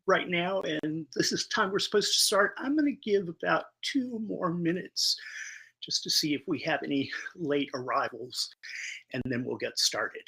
right now, and this is time we're supposed to start. I'm going to give about 2 more minutes just to see if we have any late arrivals, and then we'll get started.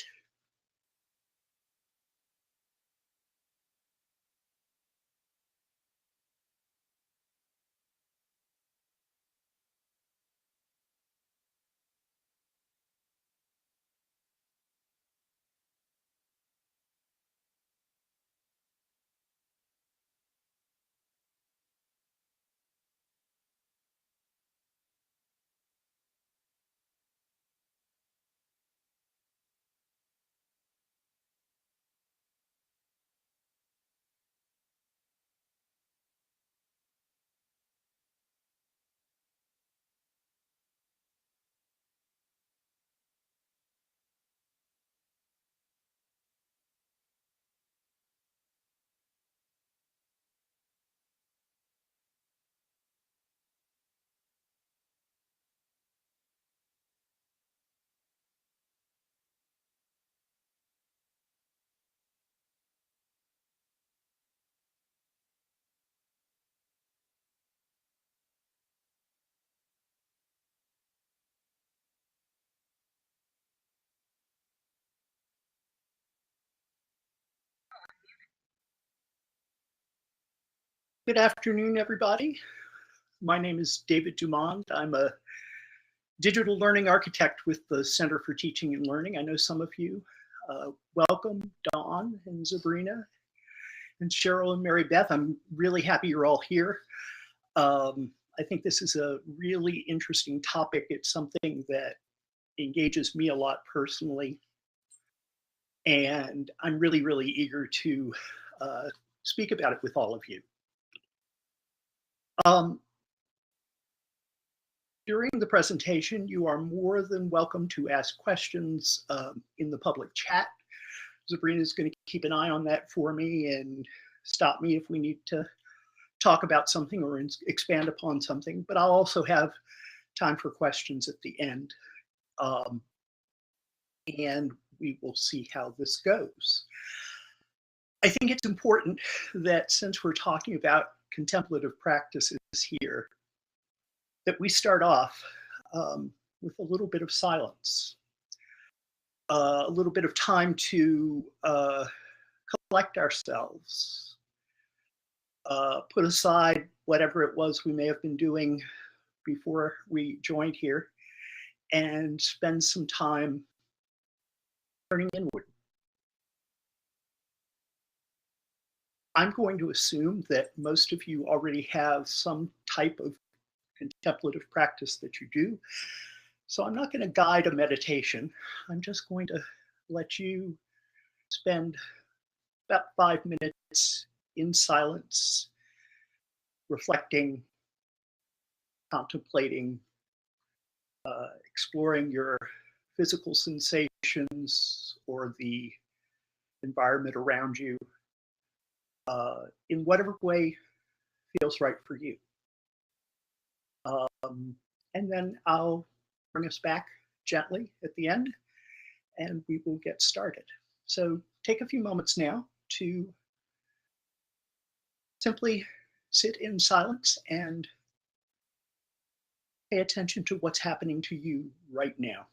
Good afternoon, everybody. My name is David Dumonde. I'm a digital learning architect with the Center for Teaching and Learning. I know some of you. Welcome, Dawn and Sabrina and Cheryl and Mary Beth. I'm really happy you're all here. I think this is a really interesting topic. It's something that engages me a lot personally. And I'm really, really eager to speak about it with all of you. During the presentation, you are more than welcome to ask questions in the public chat. Sabrina is going to keep an eye on that for me and stop me if we need to talk about something or expand upon something, but I'll also have time for questions at the end. And we will see how this goes. I think it's important that since we're talking about contemplative practices here, that we start off with a little bit of silence, a little bit of time to collect ourselves, put aside whatever it was we may have been doing before we joined here, and spend some time turning inward. I'm going to assume that most of you already have some type of contemplative practice that you do. So I'm not going to guide a meditation. I'm just going to let you spend about 5 minutes in silence, reflecting, contemplating, exploring your physical sensations or the environment around you in whatever way feels right for you. And then I'll bring us back gently at the end and we will get started. So take a few moments now to simply sit in silence and pay attention to what's happening to you right now.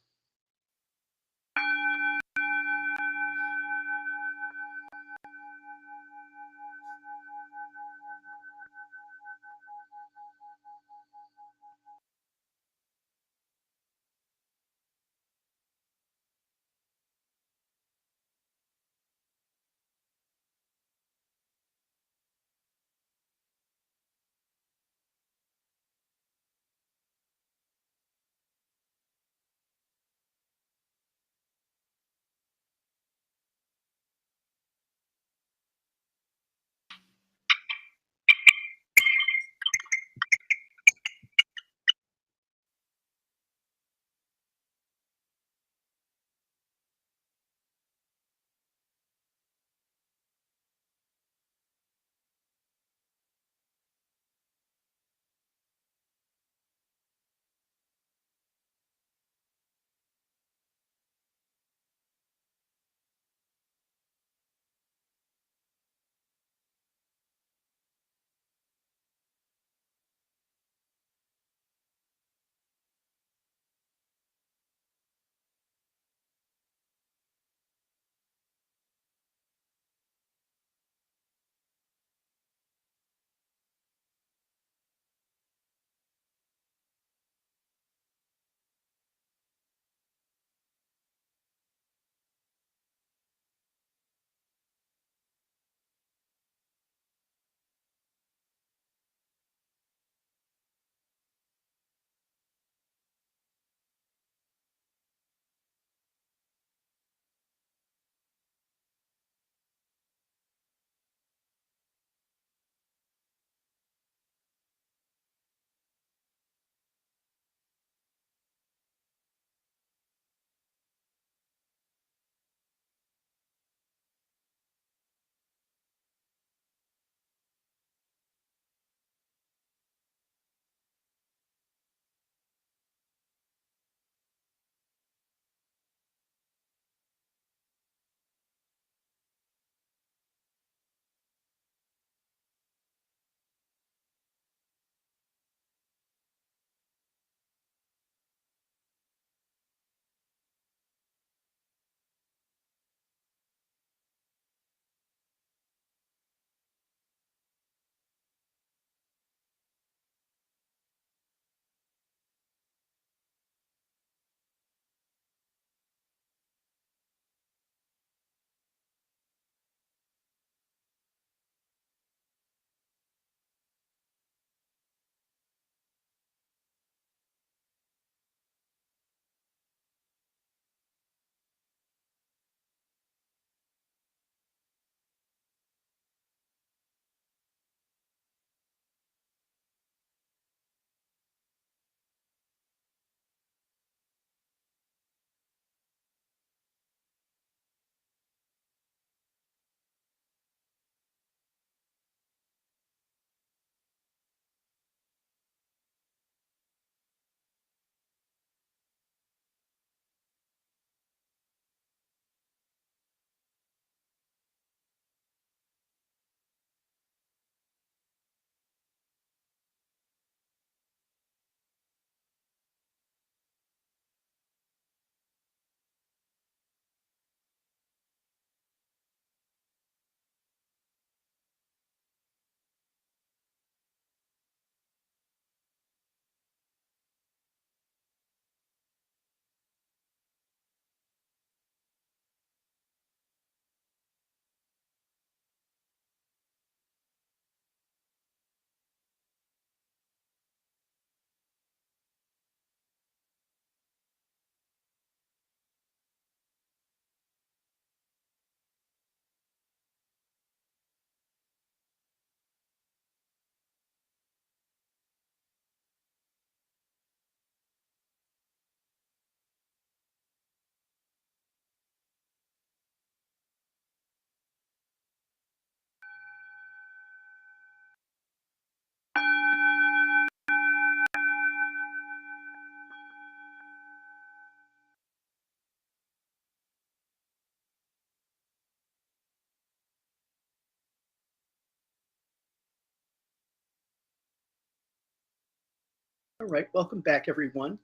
All right, welcome back, everyone.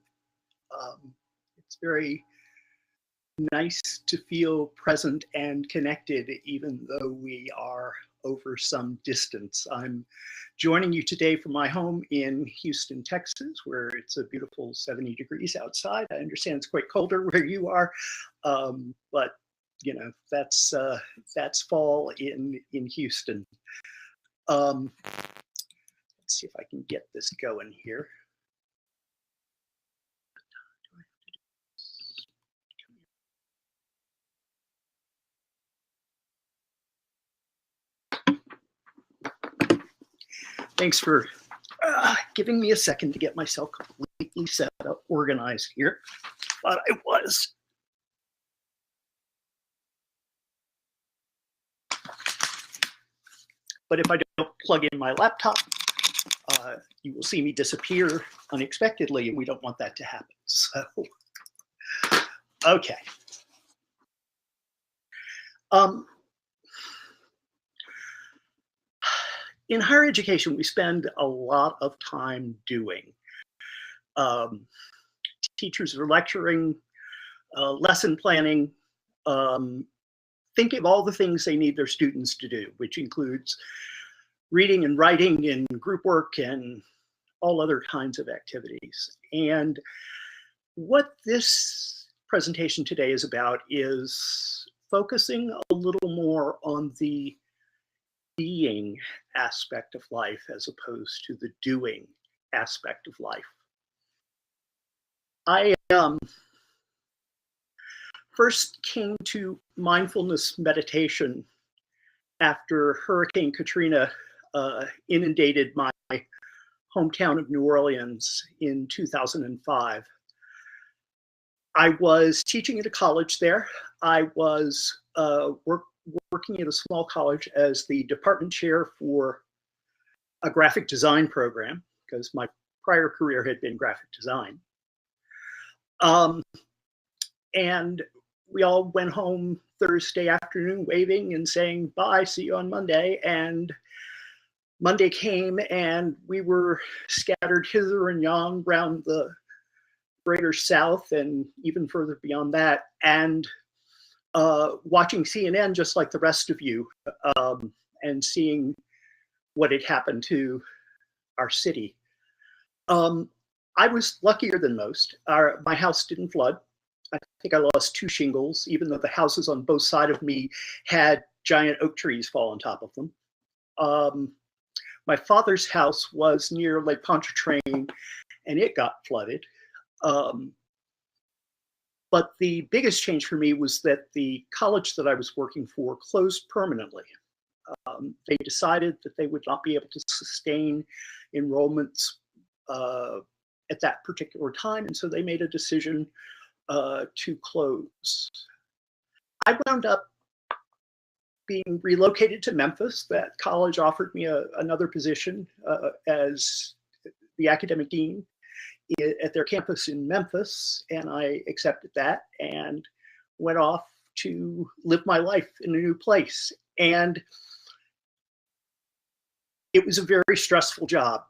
It's very nice to feel present and connected, even though we are over some distance. I'm joining you today from my home in Houston, Texas, where it's a beautiful 70 degrees outside. I understand it's quite colder where you are, but you know that's fall in Houston. Let's see if I can get this going here. Thanks for giving me a second to get myself completely set up, organized here. But I was. But if I don't plug in my laptop, you will see me disappear unexpectedly, and we don't want that to happen. So, okay. In higher education, we spend a lot of time doing. Teachers are lecturing, lesson planning, thinking of all the things they need their students to do, which includes reading and writing and group work and all other kinds of activities. And what this presentation today is about is focusing a little more on the being aspect of life as opposed to the doing aspect of life. I first came to mindfulness meditation after Hurricane Katrina inundated my hometown of New Orleans in 2005. I was teaching at a college there. I was working at a small college as the department chair for a graphic design program, because my prior career had been graphic design. And we all went home Thursday afternoon waving and saying, bye, see you on Monday. And Monday came and we were scattered hither and yon around the greater South and even further beyond that, and watching CNN just like the rest of you, and seeing what had happened to our city. I was luckier than most. My house didn't flood. I think I lost 2 shingles, even though the houses on both sides of me had giant oak trees fall on top of them. My father's house was near Lake Pontchartrain, and it got flooded. But the biggest change for me was that the college that I was working for closed permanently. They decided that they would not be able to sustain enrollments at that particular time, and so they made a decision to close. I wound up being relocated to Memphis. That college offered me another position as the academic dean at their campus in Memphis, and I accepted that and went off to live my life in a new place. And it was a very stressful job.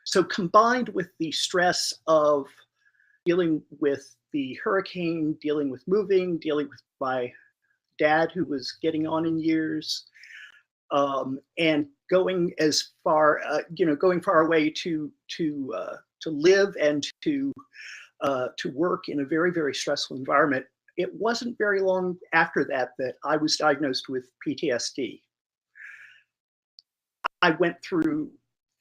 So combined with the stress of dealing with the hurricane, dealing with moving, dealing with my dad who was getting on in years, and going as far, going far away to live and to work in a very, very stressful environment. It wasn't very long after that that I was diagnosed with PTSD. I went through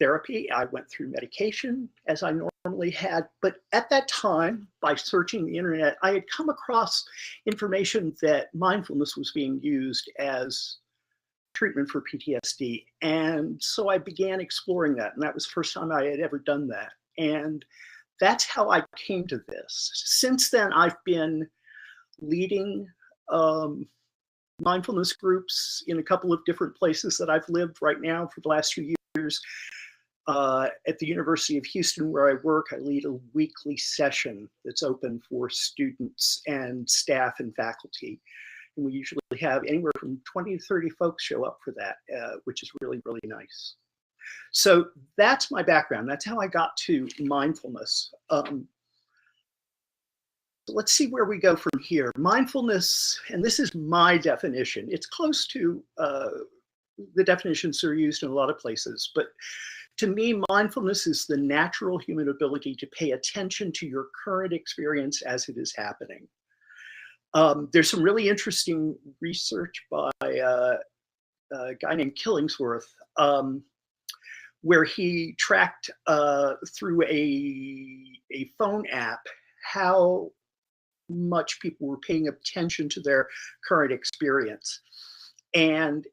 therapy, I went through medication as I normally had, but at that time, by searching the internet, I had come across information that mindfulness was being used as treatment for PTSD. And so I began exploring that, and that was the first time I had ever done that. And that's how I came to this. Since then, I've been leading mindfulness groups in a couple of different places that I've lived right now for the last few years. At the University of Houston, where I work, I lead a weekly session that's open for students and staff and faculty. And we usually have anywhere from 20 to 30 folks show up for that, which is really, really nice. So that's my background. That's how I got to mindfulness. So let's see where we go from here. Mindfulness, and this is my definition. It's close to the definitions that are used in a lot of places, but to me, mindfulness is the natural human ability to pay attention to your current experience as it is happening. There's some really interesting research by a guy named Killingsworth, where he tracked through a phone app how much people were paying attention to their current experience. And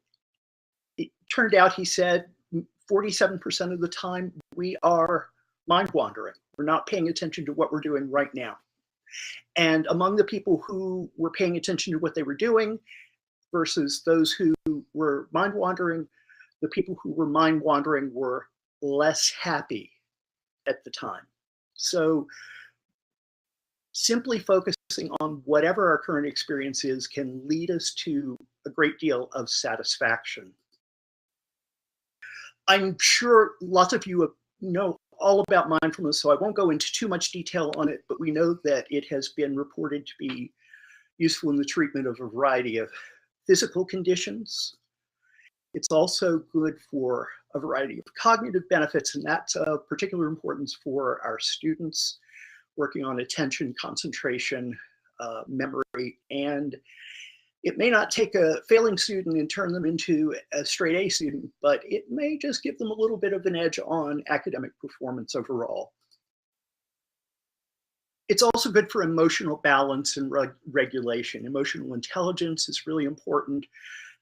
it turned out, he said, 47% of the time we are mind wandering. We're not paying attention to what we're doing right now. And among the people who were paying attention to what they were doing versus those who were mind wandering, the people who were mind wandering were less happy at the time. So simply focusing on whatever our current experience is can lead us to a great deal of satisfaction. I'm sure lots of you know all about mindfulness, so I won't go into too much detail on it, but we know that it has been reported to be useful in the treatment of a variety of physical conditions. It's also good for a variety of cognitive benefits, and that's of particular importance for our students working on attention, concentration, memory, and it may not take a failing student and turn them into a straight A student, but it may just give them a little bit of an edge on academic performance overall. It's also good for emotional balance and regulation. Emotional intelligence is really important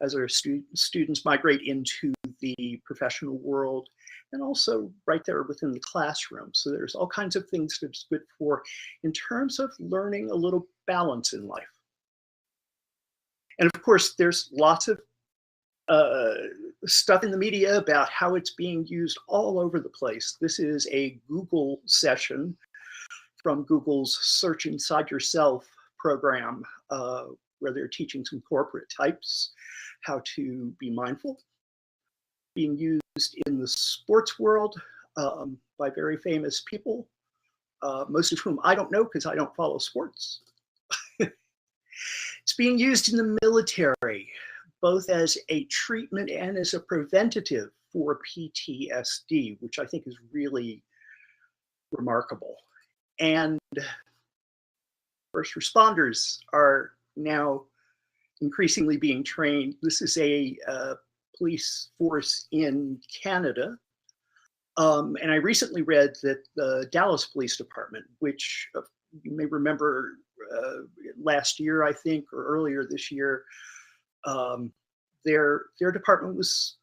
as our students migrate into the professional world and also right there within the classroom. So there's all kinds of things that it's good for in terms of learning a little balance in life. And of course, there's lots of stuff in the media about how it's being used all over the place. This is a Google session from Google's Search Inside Yourself program, where they're teaching some corporate types how to be mindful, being used in the sports world by very famous people, most of whom I don't know because I don't follow sports. It's being used in the military, both as a treatment and as a preventative for PTSD, which I think is really remarkable. And first responders are now increasingly being trained. This is a police force in Canada. And I recently read that the Dallas Police Department, which you may remember last year, I think, or earlier this year, their department was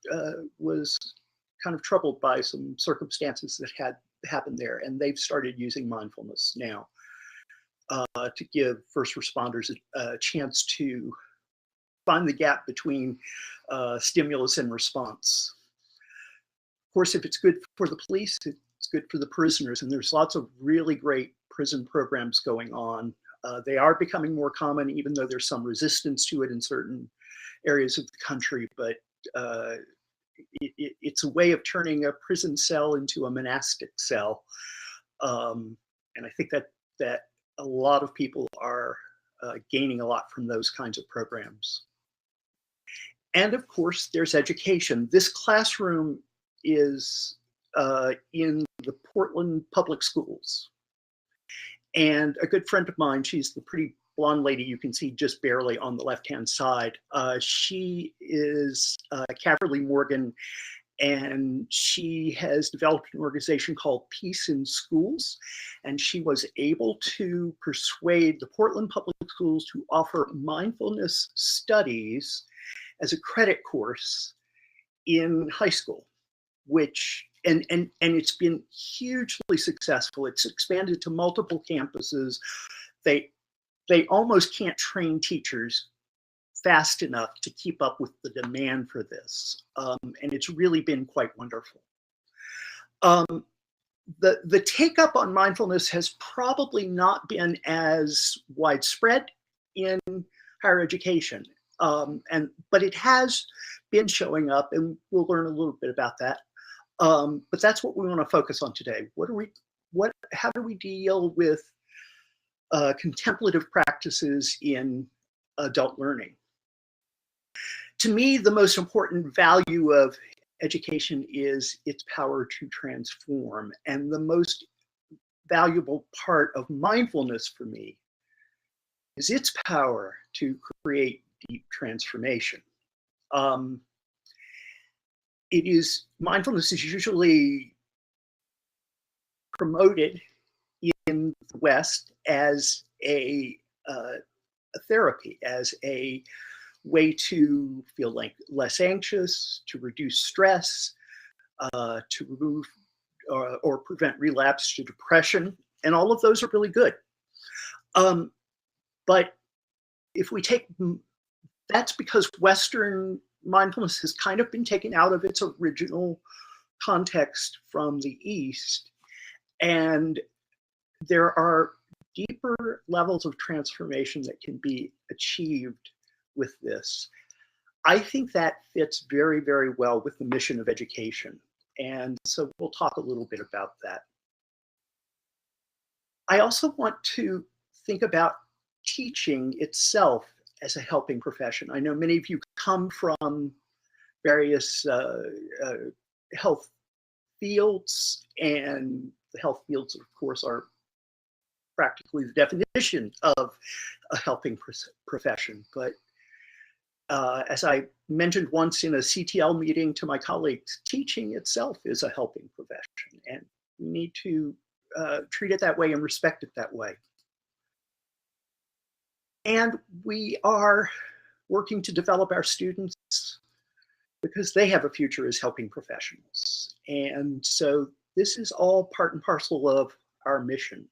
kind of troubled by some circumstances that had happened there, and they've started using mindfulness now to give first responders a chance to find the gap between stimulus and response. Of course, if it's good for the police, it's good for the prisoners, and there's lots of really great prison programs going on. They are becoming more common, even though there's some resistance to it in certain areas of the country, but it's a way of turning a prison cell into a monastic cell. And I think that a lot of people are gaining a lot from those kinds of programs. And of course, there's education. This classroom is in the Portland Public Schools. And a good friend of mine, she's the pretty blonde lady you can see just barely on the left-hand side. She is Caverly Morgan, and she has developed an organization called Peace in Schools. And she was able to persuade the Portland Public Schools to offer mindfulness studies as a credit course in high school, which and it's been hugely successful. It's expanded to multiple campuses. They almost can't train teachers fast enough to keep up with the demand for this, and it's really been quite wonderful. The take up on mindfulness has probably not been as widespread in higher education, but it has been showing up, and we'll learn a little bit about that. But that's what we want to focus on today. How do we deal with contemplative practices in adult learning? To me, the most important value of education is its power to transform. And the most valuable part of mindfulness for me is its power to create deep transformation. Mindfulness is usually promoted in the West as a therapy, as a way to feel like less anxious, to reduce stress, to remove or prevent relapse to depression. And all of those are really good. But if we take, that's because Western mindfulness has kind of been taken out of its original context from the East. And there are deeper levels of transformation that can be achieved with this. I think that fits very, very well with the mission of education. And so we'll talk a little bit about that. I also want to think about teaching itself as a helping profession. I know many of you come from various health fields, and the health fields, of course, are practically the definition of a helping profession. But as I mentioned once in a CTL meeting to my colleagues, teaching itself is a helping profession, and we need to treat it that way and respect it that way. And we are working to develop our students because they have a future as helping professionals. And so this is all part and parcel of our mission.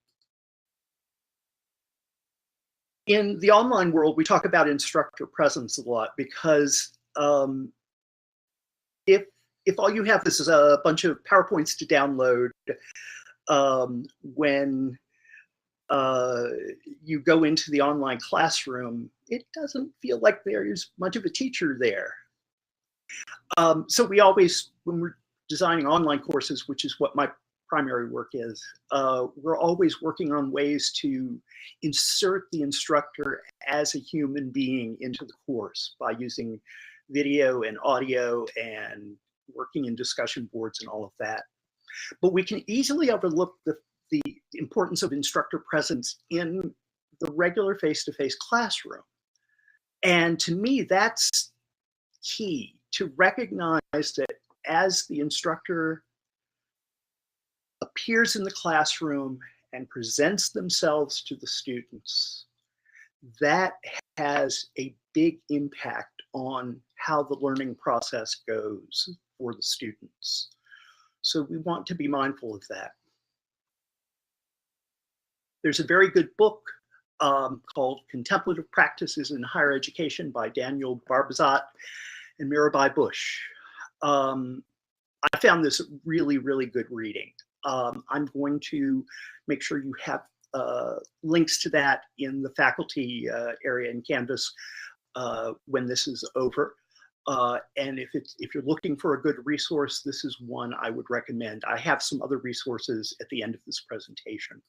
In the online world, we talk about instructor presence a lot because if all you have is a bunch of PowerPoints to download when you go into the online classroom, it doesn't feel like there's much of a teacher there. So we always, when we're designing online courses, which is what my primary work is, we're always working on ways to insert the instructor as a human being into the course by using video and audio and working in discussion boards and all of that. But we can easily overlook the importance of instructor presence in the regular face-to-face classroom. And to me, that's key, to recognize that as the instructor appears in the classroom and presents themselves to the students, that has a big impact on how the learning process goes for the students. So we want to be mindful of that. There's a very good book called Contemplative Practices in Higher Education by Daniel Barbazat and Mirabai Bush. I found this really, really good reading. I'm going to make sure you have links to that in the faculty area in Canvas when this is over. And if you're looking for a good resource, this is one I would recommend. I have some other resources at the end of this presentation.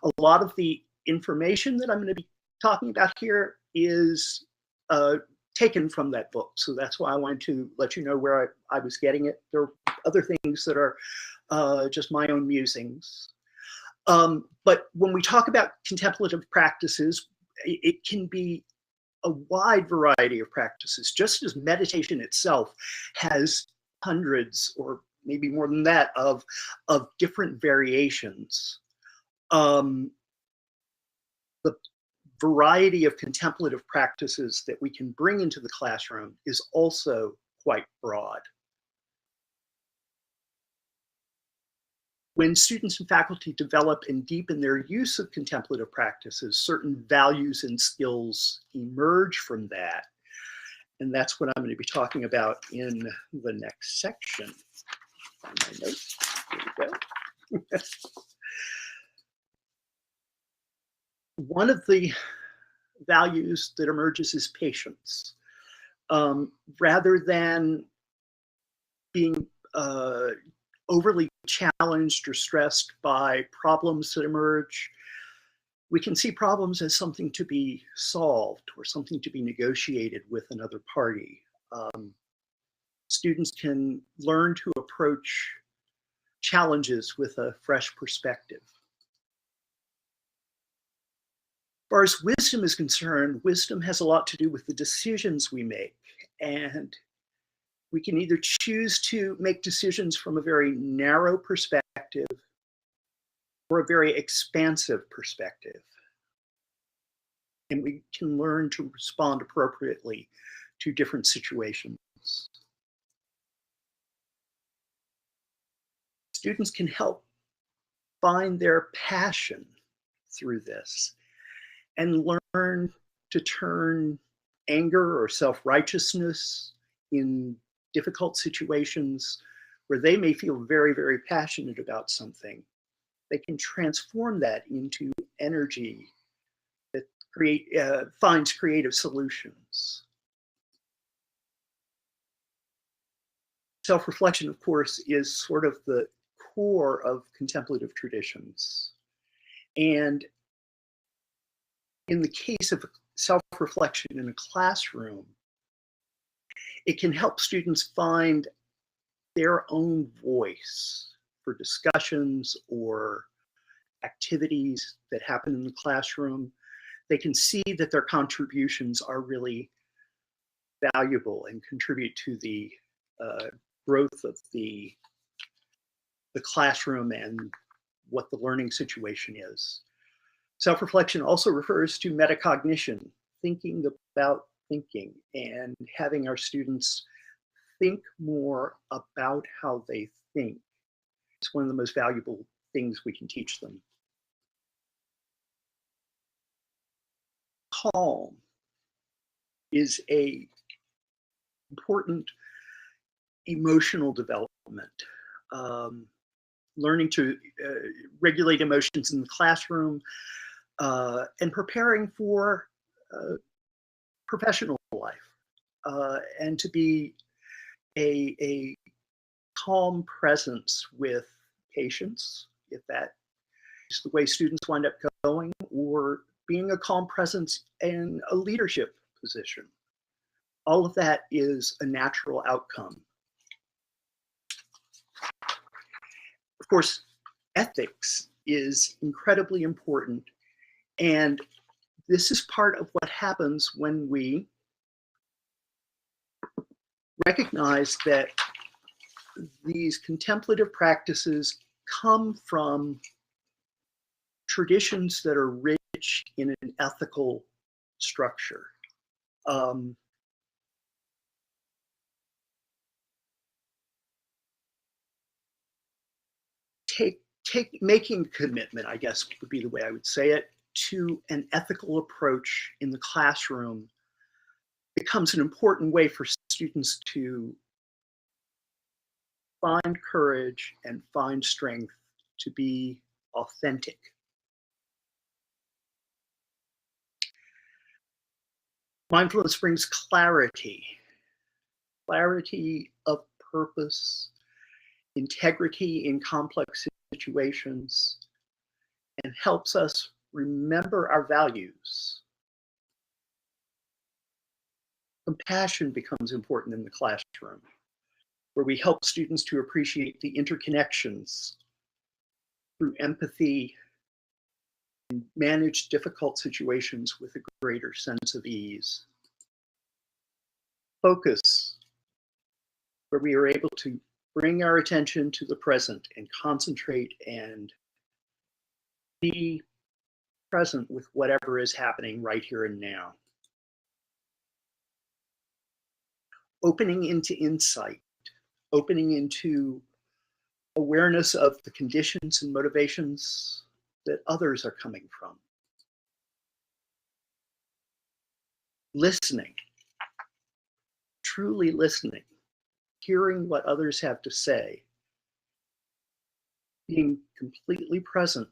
A lot of the information that I'm going to be talking about here is taken from that book. So that's why I wanted to let you know where I was getting it. There are other things that are just my own musings. But when we talk about contemplative practices, it can be a wide variety of practices, just as meditation itself has hundreds or maybe more than that of different variations. The variety of contemplative practices that we can bring into the classroom is also quite broad. When students and faculty develop and deepen their use of contemplative practices, certain values and skills emerge from that. And that's what I'm going to be talking about in the next section. Find my notes. Here we go. One of the values that emerges is patience. Rather than being overly challenged or stressed by problems that emerge, we can see problems as something to be solved or something to be negotiated with another party. Students can learn to approach challenges with a fresh perspective. As far as wisdom is concerned, wisdom has a lot to do with the decisions we make. And we can either choose to make decisions from a very narrow perspective or a very expansive perspective. And we can learn to respond appropriately to different situations. Students can help find their passion through this and learn to turn anger or self-righteousness in difficult situations where they may feel very, very passionate about something. They can transform that into energy that finds creative solutions. Self-reflection, of course, is sort of the core of contemplative traditions. And in the case of self-reflection in a classroom, it can help students find their own voice for discussions or activities that happen in the classroom. They can see that their contributions are really valuable and contribute to the growth of the classroom and what the learning situation is. Self-reflection also refers to metacognition, thinking about thinking, and having our students think more about how they think. It's one of the most valuable things we can teach them. Calm is an important emotional development. Learning to regulate emotions in the classroom and preparing for professional life and to be a calm presence with patients, if that is the way students wind up going, or being a calm presence in a leadership position. All of that is a natural outcome. Of course, ethics is incredibly important, and this is part of what happens when we recognize that these contemplative practices come from traditions that are rich in an ethical structure. Making a commitment, I guess would be the way I would say it, to an ethical approach in the classroom becomes an important way for students to find courage and find strength to be authentic. Mindfulness brings clarity of purpose, integrity in complex situations, and helps us remember our values. Compassion becomes important in the classroom, where we help students to appreciate the interconnections through empathy and manage difficult situations with a greater sense of ease. Focus, where we are able to bring our attention to the present and concentrate and be present with whatever is happening right here and now. Opening into insight, opening into awareness of the conditions and motivations that others are coming from. Listening, truly listening, hearing what others have to say, being completely present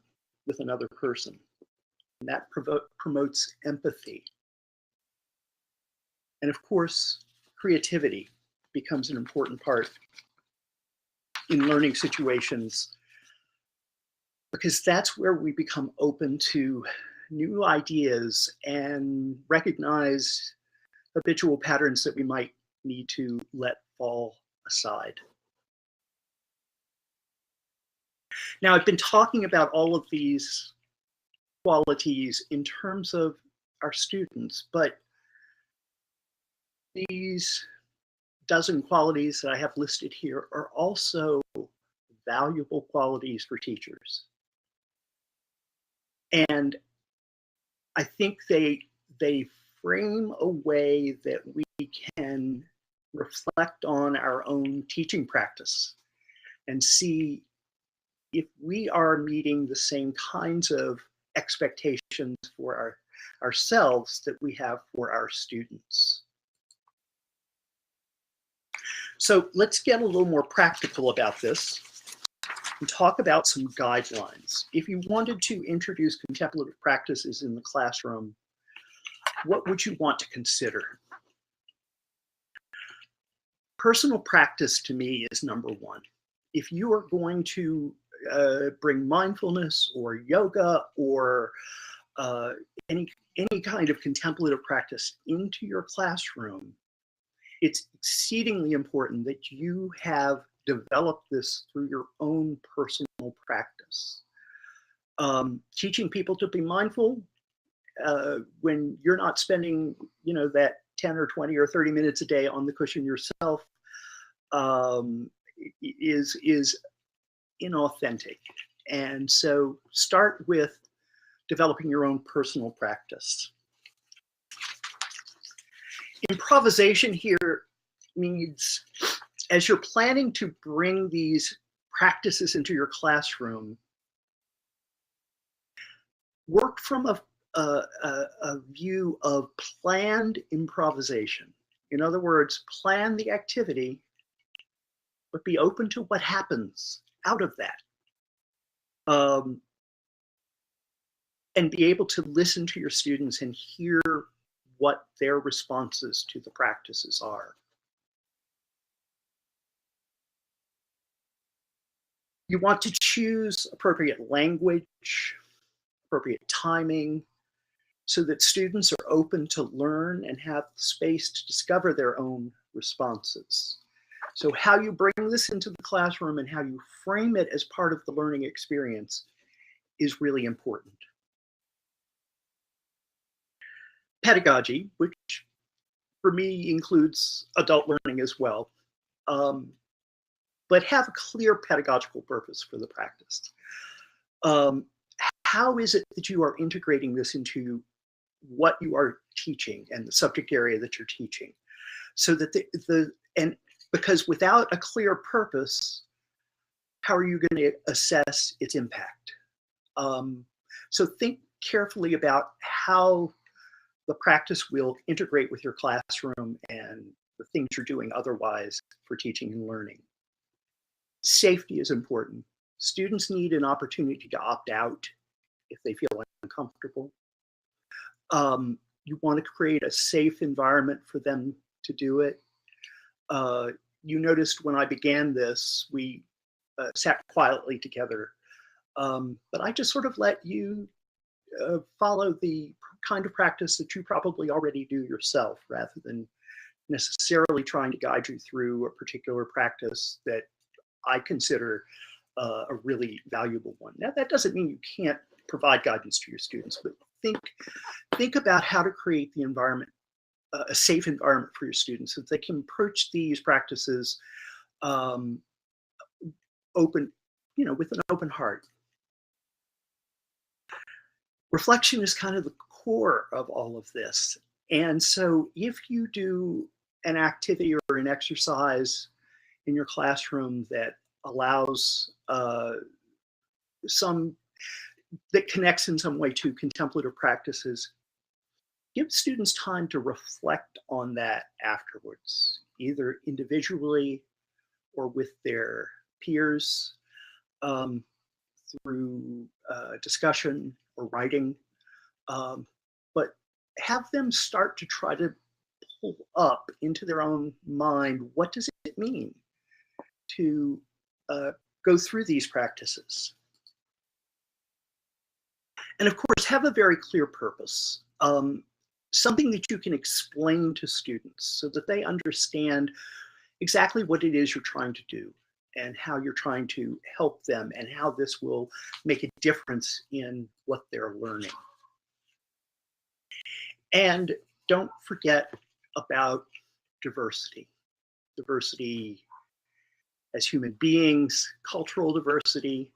with another person. And that promotes empathy. And of course, creativity becomes an important part in learning situations, because that's where we become open to new ideas and recognize habitual patterns that we might need to let fall aside. Now, I've been talking about all of these qualities in terms of our students, but these dozen qualities that I have listed here are also valuable qualities for teachers. And I think they frame a way that we can reflect on our own teaching practice and see if we are meeting the same kinds of expectations for ourselves that we have for our students. So let's get a little more practical about this and talk about some guidelines. If you wanted to introduce contemplative practices in the classroom, what would you want to consider? Personal practice to me is number one. If you are going to bring mindfulness or yoga or any kind of contemplative practice into your classroom, it's exceedingly important that you have developed this through your own personal practice. Teaching people to be mindful when you're not spending, that 10 or 20 or 30 minutes a day on the cushion yourself is inauthentic. And so start with developing your own personal practice. Improvisation here means, as you're planning to bring these practices into your classroom, work from a view of planned improvisation. In other words, plan the activity, but be open to what happens out of that. And be able to listen to your students and hear what their responses to the practices are. You want to choose appropriate language, appropriate timing, so that students are open to learn and have space to discover their own responses. So how you bring this into the classroom and how you frame it as part of the learning experience is really important. Pedagogy, which for me includes adult learning as well, but have a clear pedagogical purpose for the practice. How is it that you are integrating this into what you are teaching and the subject area that you're teaching? So that because without a clear purpose, how are you going to assess its impact? So think carefully about how the practice will integrate with your classroom and the things you're doing otherwise for teaching and learning. Safety is important. Students need an opportunity to opt out if they feel uncomfortable. You want to create a safe environment for them to do it. You noticed when I began this, we sat quietly together, but I just sort of let you follow the kind of practice that you probably already do yourself, rather than necessarily trying to guide you through a particular practice that I consider a really valuable one. Now, that doesn't mean you can't provide guidance to your students, but think about how to create the environment, a safe environment for your students, so that they can approach these practices open, with an open heart. Reflection is kind of the core of all of this. And so if you do an activity or an exercise in your classroom that allows that connects in some way to contemplative practices, give students time to reflect on that afterwards, either individually or with their peers, through discussion or writing, but have them start to try to pull up into their own mind, what does it mean to go through these practices. And of course, have a very clear purpose, something that you can explain to students so that they understand exactly what it is you're trying to do and how you're trying to help them and how this will make a difference in what they're learning. And don't forget about diversity. Diversity as human beings, cultural diversity,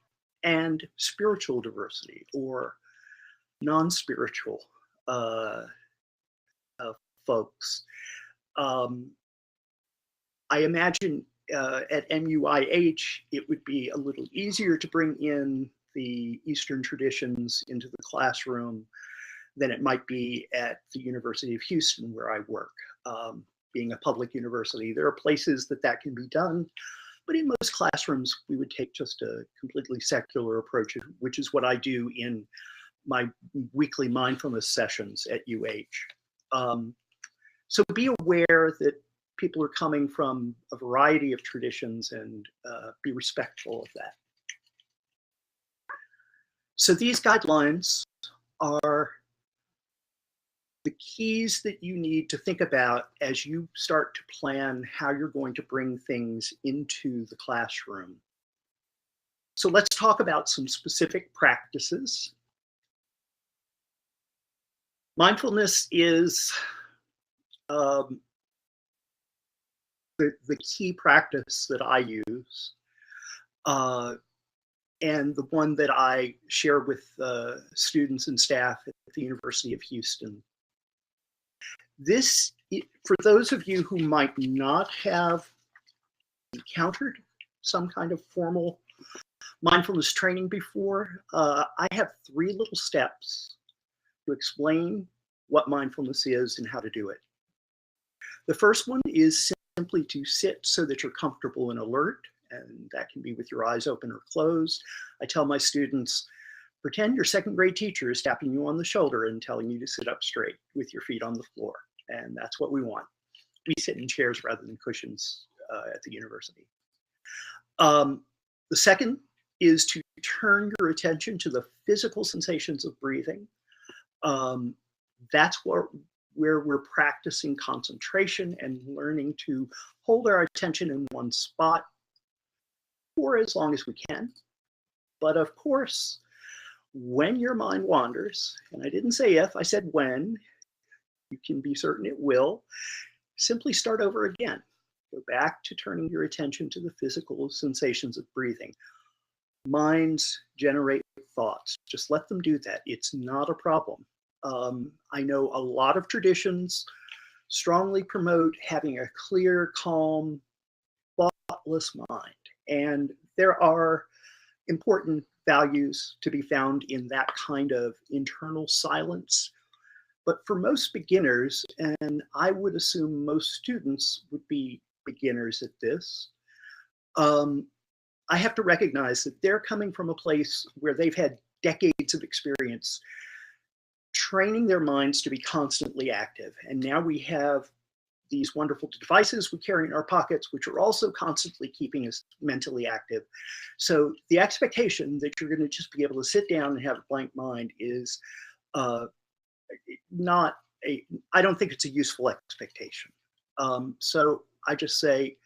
and spiritual diversity or non-spiritual folks. I imagine at MUIH, it would be a little easier to bring in the Eastern traditions into the classroom than it might be at the University of Houston, where I work. Being a public university, there are places that can be done, but in most classrooms, we would take just a completely secular approach, which is what I do in my weekly mindfulness sessions at UH. So be aware that people are coming from a variety of traditions and be respectful of that. So these guidelines are the keys that you need to think about as you start to plan how you're going to bring things into the classroom. So let's talk about some specific practices. Mindfulness is the key practice that I use, and the one that I share with students and staff at the University of Houston. This, for those of you who might not have encountered some kind of formal mindfulness training before, I have 3 little steps to explain what mindfulness is and how to do it. The first one is simply to sit so that you're comfortable and alert, and that can be with your eyes open or closed. I tell my students, pretend your 2nd grade teacher is tapping you on the shoulder and telling you to sit up straight with your feet on the floor, and that's what we want. We sit in chairs rather than cushions at the university. The second is to turn your attention to the physical sensations of breathing. That's where we're practicing concentration and learning to hold our attention in one spot for as long as we can. But of course, when your mind wanders, and I didn't say if, I said when, you can be certain it will, simply start over again. Go back to turning your attention to the physical sensations of breathing. Minds generate thoughts. Just let them do that. It's not a problem. I know a lot of traditions strongly promote having a clear, calm, thoughtless mind. And there are important values to be found in that kind of internal silence. But for most beginners, and I would assume most students would be beginners at this, I have to recognize that they're coming from a place where they've had decades of experience training their minds to be constantly active. And now we have these wonderful devices we carry in our pockets, which are also constantly keeping us mentally active. So the expectation that you're going to just be able to sit down and have a blank mind is not I don't think it's a useful expectation. So I just say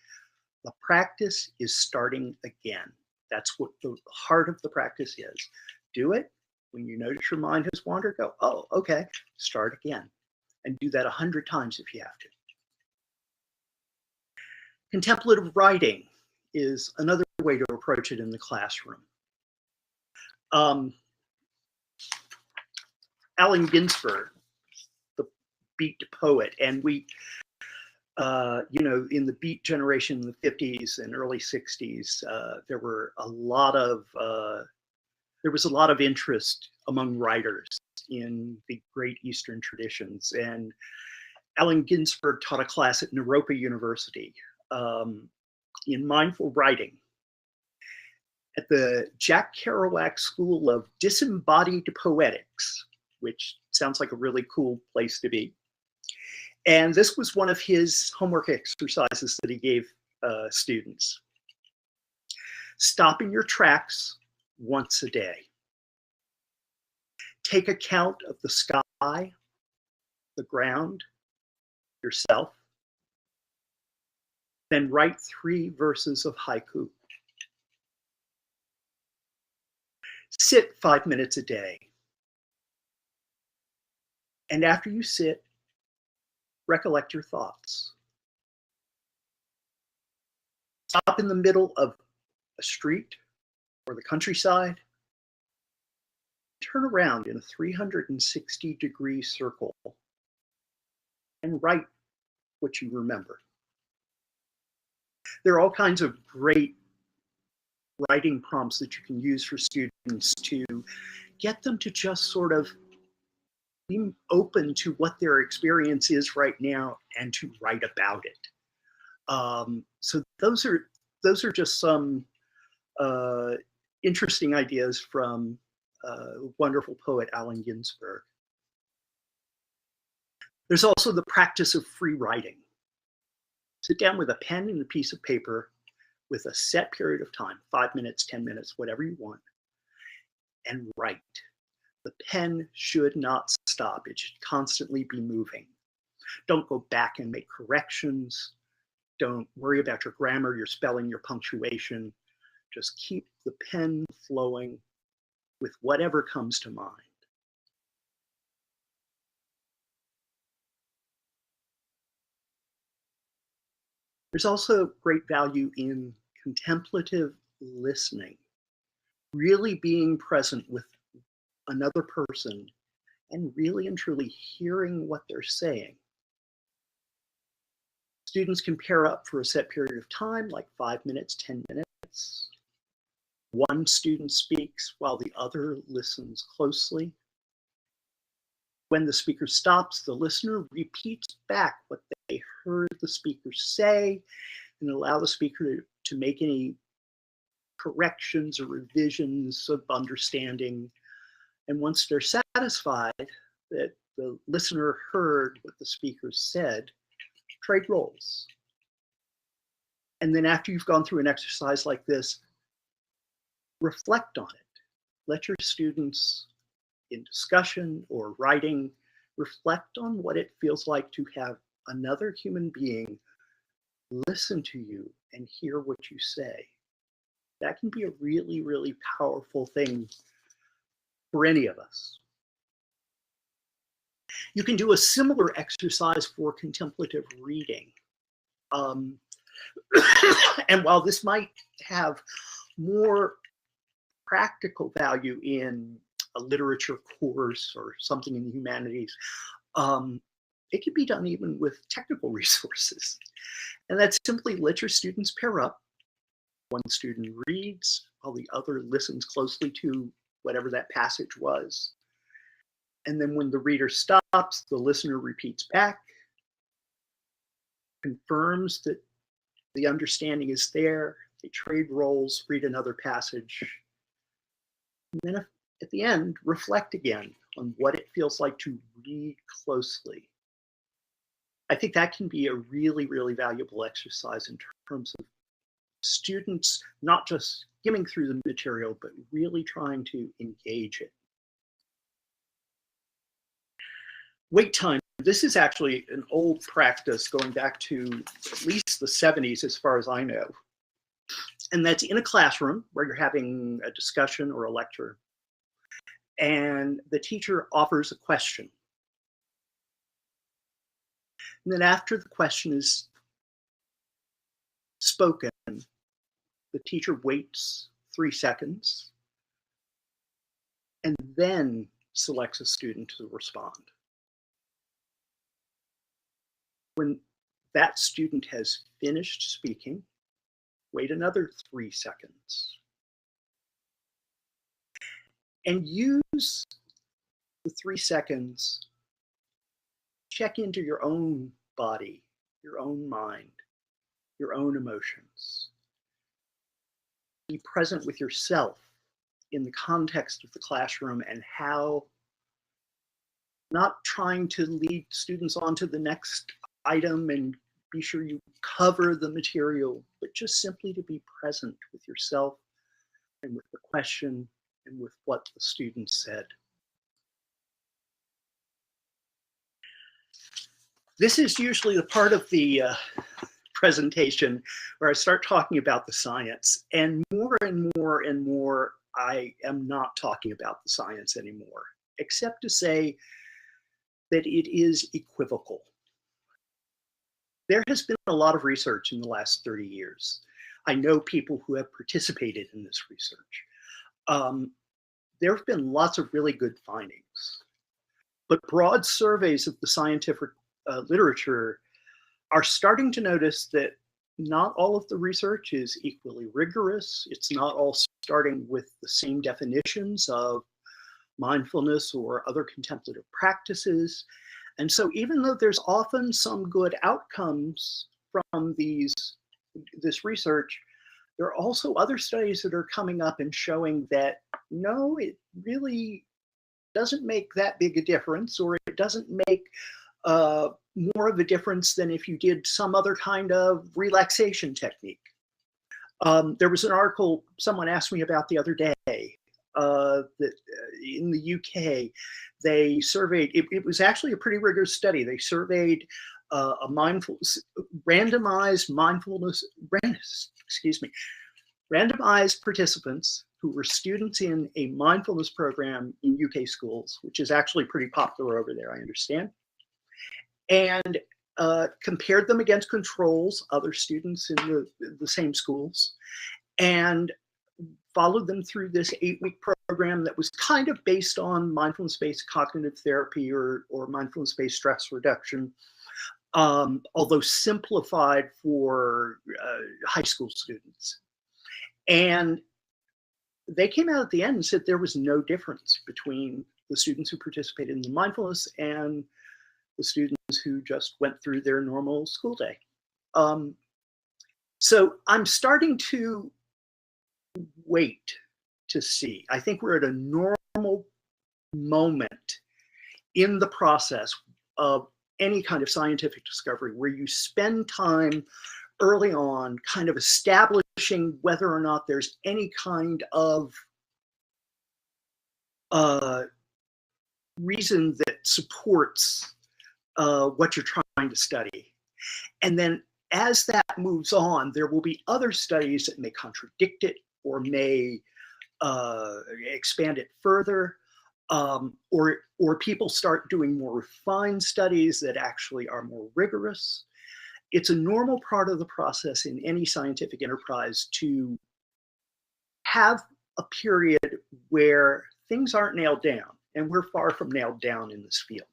the practice is starting again. That's what the heart of the practice is. Do it. When you notice your mind has wandered, go, oh, okay, start again. And do that 100 times if you have to. Contemplative writing is another way to approach it in the classroom. Allen Ginsberg, the Beat poet, and we, in the Beat generation in the 50s and early 60s, there was a lot of interest among writers in the great Eastern traditions. And Allen Ginsberg taught a class at Naropa University in mindful writing at the Jack Kerouac School of Disembodied Poetics, which sounds like a really cool place to be. And this was one of his homework exercises that he gave students. Stop in your tracks once a day. Take account of the sky, the ground, yourself. Then write 3 verses of haiku. Sit 5 minutes a day. And after you sit, recollect your thoughts. Stop in the middle of a street or the countryside. Turn around in a 360-degree circle and write what you remember. There are all kinds of great writing prompts that you can use for students to get them to just sort of be open to what their experience is right now and to write about it. So those are just some interesting ideas from wonderful poet Allen Ginsberg. There's also the practice of free writing. Sit down with a pen and a piece of paper with a set period of time, 5 minutes, 10 minutes, whatever you want, and write. The pen should not stop. It should constantly be moving. Don't go back and make corrections. Don't worry about your grammar, your spelling, your punctuation. Just keep the pen flowing with whatever comes to mind. There's also great value in contemplative listening, really being present with another person and really and truly hearing what they're saying. Students can pair up for a set period of time, like 5 minutes, 10 minutes. One student speaks while the other listens closely. When the speaker stops, the listener repeats back what they heard the speaker say and allow the speaker to make any corrections or revisions of understanding. And once they're satisfied that the listener heard what the speaker said, trade roles. And then after you've gone through an exercise like this, reflect on it. Let your students in discussion or writing reflect on what it feels like to have another human being listen to you and hear what you say. That can be a really, really powerful thing for any of us. You can do a similar exercise for contemplative reading. And while this might have more practical value in a literature course or something in the humanities, it can be done even with technical resources. And that's simply let your students pair up. One student reads while the other listens closely to whatever that passage was. And then when the reader stops, the listener repeats back, confirms that the understanding is there, they trade roles, read another passage, and then at the end, reflect again on what it feels like to read closely. I think that can be a really, really valuable exercise in terms of students not just skimming through the material, but really trying to engage it. Wait time. This is actually an old practice going back to at least the 70s, as far as I know. And that's in a classroom where you're having a discussion or a lecture. And the teacher offers a question. And then after the question is spoken, the teacher waits 3 seconds and then selects a student to respond. When that student has finished speaking, wait another 3 seconds. And use the 3 seconds, check into your own body, your own mind, your own emotions. Be present with yourself in the context of the classroom and how, not trying to lead students on to the next item and be sure you cover the material but just simply to be present with yourself and with the question and with what the student said. This is usually the part of the presentation where I start talking about the science, and more and more and more, I am not talking about the science anymore, except to say that it is equivocal. There has been a lot of research in the last 30 years. I know people who have participated in this research. There have been lots of really good findings, but broad surveys of the scientific literature are starting to notice that not all of the research is equally rigorous. It's not all starting with the same definitions of mindfulness or other contemplative practices. And so even though there's often some good outcomes from this research, there are also other studies that are coming up and showing that, no, it really doesn't make that big a difference, or it doesn't make more of a difference than if you did some other kind of relaxation technique. There was an article someone asked me about the other day that in the UK, they surveyed, it was actually a pretty rigorous study. They surveyed randomized participants who were students in a mindfulness program in UK schools, which is actually pretty popular over there, I understand, and compared them against controls, other students in the same schools, and followed them through this 8-week program that was kind of based on mindfulness-based cognitive therapy or mindfulness-based stress reduction, although simplified for high school students. And they came out at the end and said there was no difference between the students who participated in the mindfulness and the students who just went through their normal school day. So I'm starting to wait to see. I think we're at a normal moment in the process of any kind of scientific discovery where you spend time early on kind of establishing whether or not there's any kind of reason that supports what you're trying to study. And then as that moves on, there will be other studies that may contradict it or may expand it further, or people start doing more refined studies that actually are more rigorous. It's a normal part of the process in any scientific enterprise to have a period where things aren't nailed down, and we're far from nailed down in this field.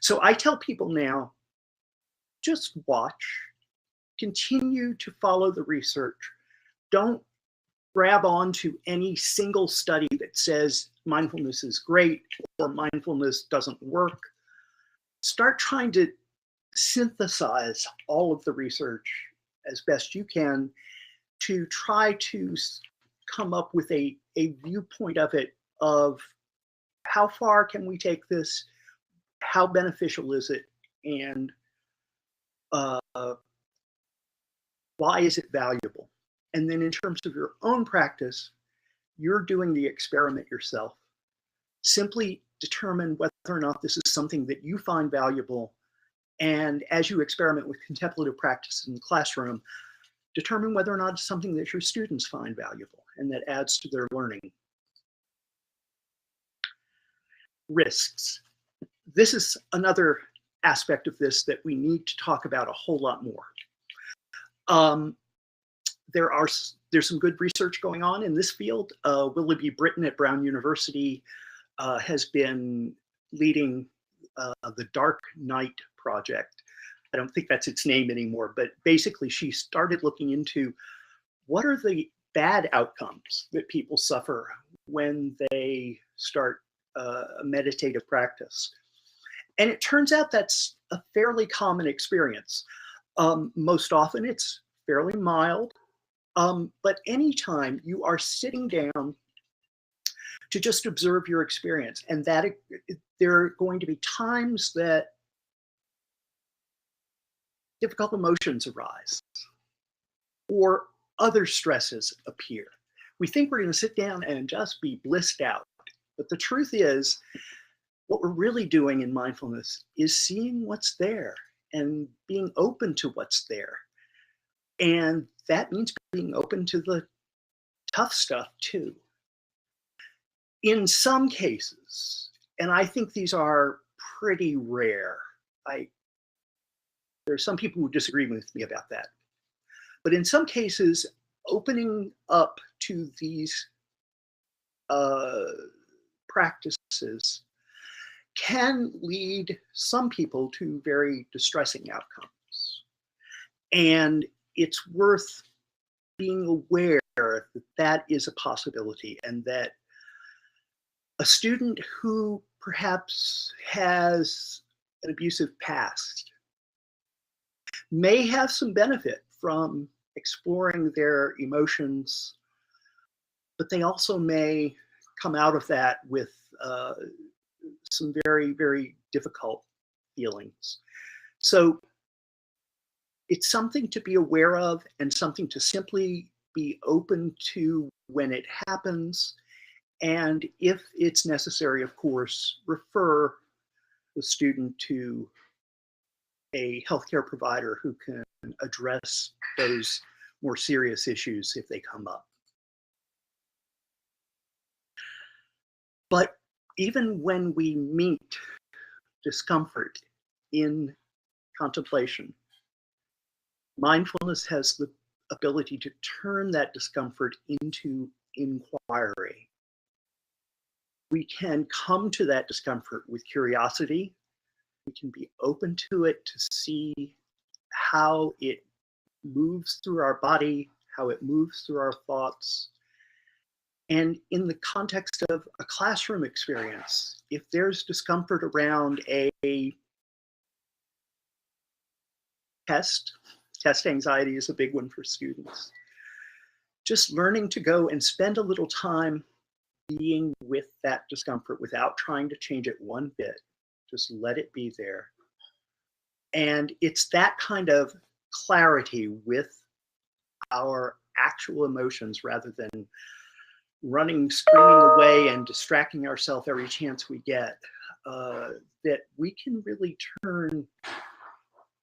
So I tell people now, just watch, continue to follow the research. Don't grab onto any single study that says mindfulness is great or mindfulness doesn't work. Start trying to synthesize all of the research as best you can to try to come up with a viewpoint of it, of how far can we take this, how beneficial is it, and why is it valuable? And then in terms of your own practice, you're doing the experiment yourself. Simply determine whether or not this is something that you find valuable. And as you experiment with contemplative practice in the classroom, determine whether or not it's something that your students find valuable and that adds to their learning. Risks. This is another aspect of this that we need to talk about a whole lot more. There's some good research going on in this field. Willoughby Britton at Brown University has been leading the Dark Night Project. I don't think that's its name anymore, but basically she started looking into what are the bad outcomes that people suffer when they start a meditative practice. And it turns out that's a fairly common experience. Most often it's fairly mild, but anytime you are sitting down to just observe your experience, and that there are going to be times that difficult emotions arise, or other stresses appear. We think we're going to sit down and just be blissed out. But the truth is, what we're really doing in mindfulness is seeing what's there and being open to what's there. And that means being open to the tough stuff too. In some cases, and I think these are pretty rare, there are some people who disagree with me about that. But in some cases, opening up to these practices can lead some people to very distressing outcomes. And it's worth being aware that that is a possibility, and that a student who perhaps has an abusive past may have some benefit from exploring their emotions, but they also may come out of that with some very, very difficult feelings. So it's something to be aware of and something to simply be open to when it happens. And if it's necessary, of course, refer the student to a healthcare provider who can address those more serious issues if they come up. But even when we meet discomfort in contemplation, mindfulness has the ability to turn that discomfort into inquiry. We can come to that discomfort with curiosity. We can be open to it to see how it moves through our body, how it moves through our thoughts. And in the context of a classroom experience, if there's discomfort around a test anxiety is a big one for students. Just learning to go and spend a little time being with that discomfort without trying to change it one bit. Just let it be there. And it's that kind of clarity with our actual emotions rather than running, screaming away and distracting ourselves every chance we get, that we can really turn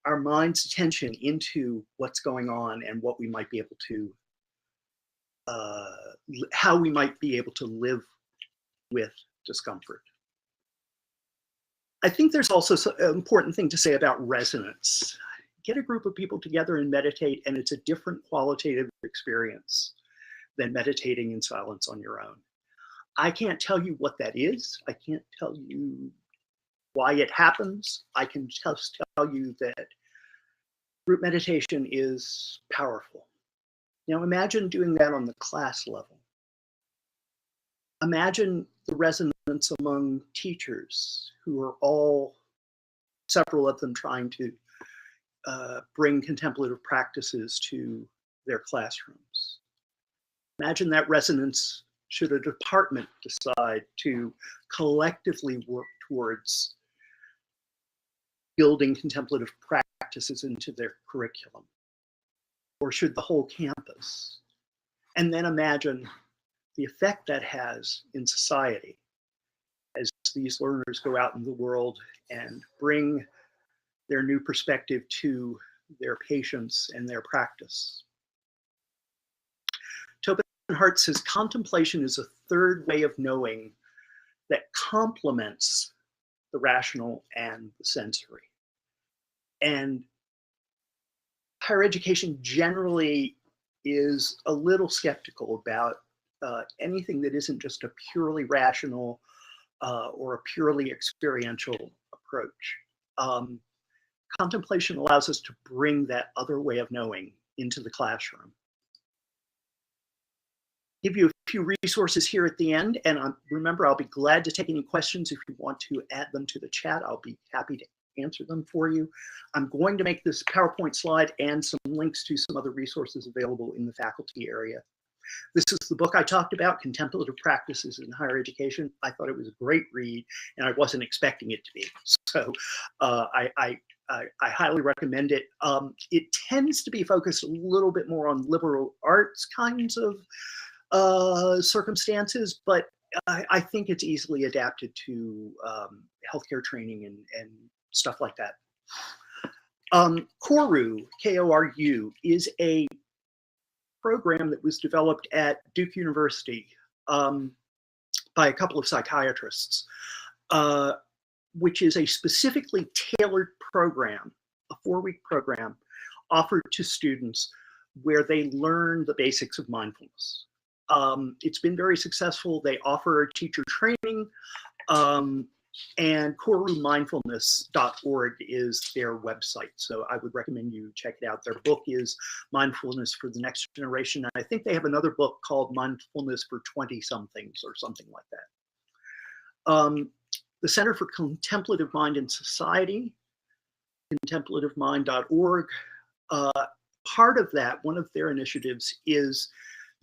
our mind's attention into what's going on and what we might be able to, how we might be able to live with discomfort. I think there's also an important thing to say about resonance. Get a group of people together and meditate, and it's a different qualitative experience than meditating in silence on your own. I can't tell you what that is. I can't tell you why it happens. I can just tell you that group meditation is powerful. Now imagine doing that on the class level. Imagine the resonance among teachers who are all, several of them trying to bring contemplative practices to their classrooms. Imagine that resonance should a department decide to collectively work towards building contemplative practices into their curriculum, or should the whole campus? And then imagine the effect that has in society as these learners go out in the world and bring their new perspective to their patients and their practice. Tobin Hart says contemplation is a third way of knowing that complements the rational and the sensory. And higher education generally is a little skeptical about anything that isn't just a purely rational or a purely experiential approach. Contemplation allows us to bring that other way of knowing into the classroom. Give you a few resources here at the end, and remember, I'll be glad to take any questions. If you want to add them to the chat, I'll be happy to answer them for you. I'm going to make this PowerPoint slide and some links to some other resources available in the faculty area. This is the book I talked about, Contemplative Practices in Higher Education. I thought it was a great read, and I wasn't expecting it to be. So I I highly recommend it. It tends to be focused a little bit more on liberal arts kinds of circumstances, but I think it's easily adapted to healthcare training and stuff like that. Koru, K-O-R-U, is a program that was developed at Duke University by a couple of psychiatrists, which is a specifically tailored program, a 4-week program offered to students where they learn the basics of mindfulness. It's been very successful. They offer teacher training, and korumindfulness.org is their website. So I would recommend you check it out. Their book is Mindfulness for the Next Generation. And I think they have another book called Mindfulness for 20-somethings or something like that. The Center for Contemplative Mind and Society, contemplativemind.org. Part of that, one of their initiatives is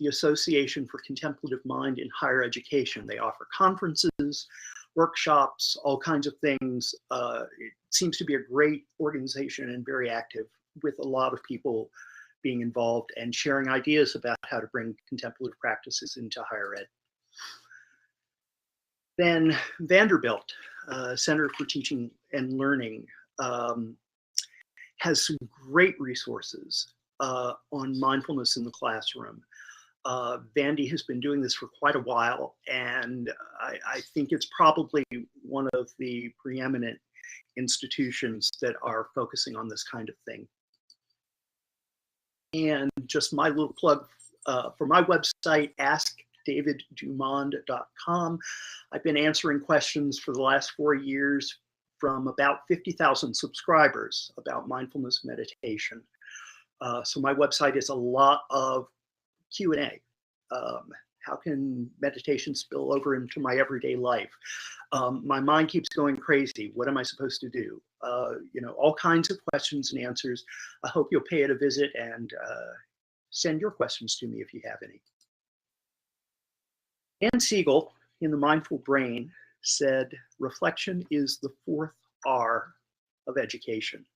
the Association for Contemplative Mind in Higher Education. They offer conferences, workshops, all kinds of things. It seems to be a great organization and very active, with a lot of people being involved and sharing ideas about how to bring contemplative practices into higher ed. Then Vanderbilt Center for Teaching and Learning has some great resources on mindfulness in the classroom. Vandy has been doing this for quite a while, and I think it's probably one of the preeminent institutions that are focusing on this kind of thing. And just my little plug for my website, askdaviddumonde.com. I've been answering questions for the last 4 years from about 50,000 subscribers about mindfulness meditation. So my website is a lot of Q&A. How can meditation spill over into my everyday life? My mind keeps going crazy. What am I supposed to do? All kinds of questions and answers. I hope you'll pay it a visit and send your questions to me if you have any. Dan Siegel in The Mindful Brain said, reflection is the 4th R of education.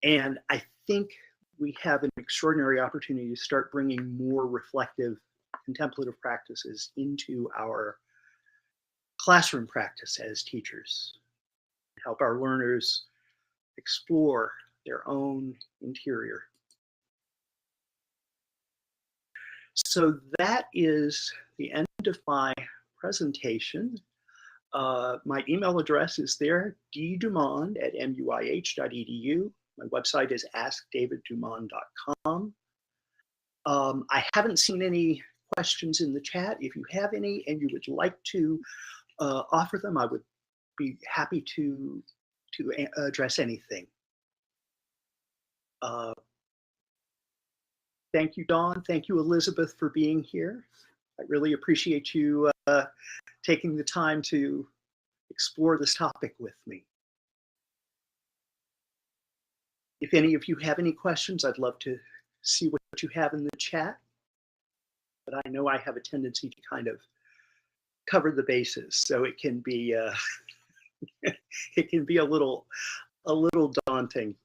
And I think we have an extraordinary opportunity to start bringing more reflective, contemplative practices into our classroom practice as teachers, help our learners explore their own interior. So that is the end of my presentation. My email address is there, ddumonde@muih.edu. My website is askdaviddumonde.com. I haven't seen any questions in the chat. If you have any and you would like to offer them, I would be happy to address anything. Thank you, Dawn. Thank you, Elizabeth, for being here. I really appreciate you taking the time to explore this topic with me. If any of you have any questions, I'd love to see what you have in the chat. But I know I have a tendency to kind of cover the bases, so it can be it can be a little daunting.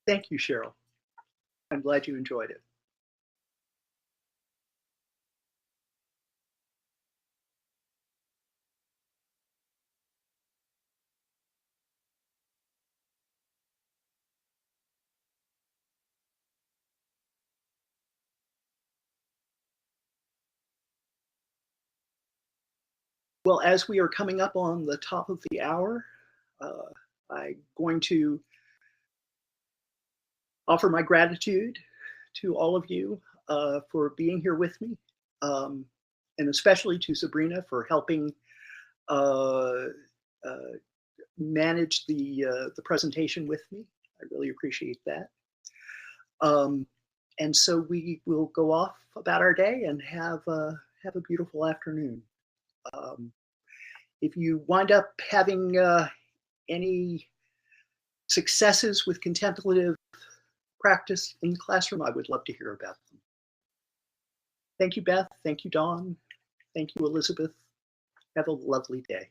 Thank you, Cheryl. I'm glad you enjoyed it. Well, as we are coming up on the top of the hour, I'm going to offer my gratitude to all of you for being here with me, and especially to Sabrina for helping manage the presentation with me. I really appreciate that. And so we will go off about our day and have a beautiful afternoon. If you wind up having any successes with contemplative practice in the classroom, I would love to hear about them. Thank you, Beth. Thank you, Dawn. Thank you, Elizabeth. Have a lovely day.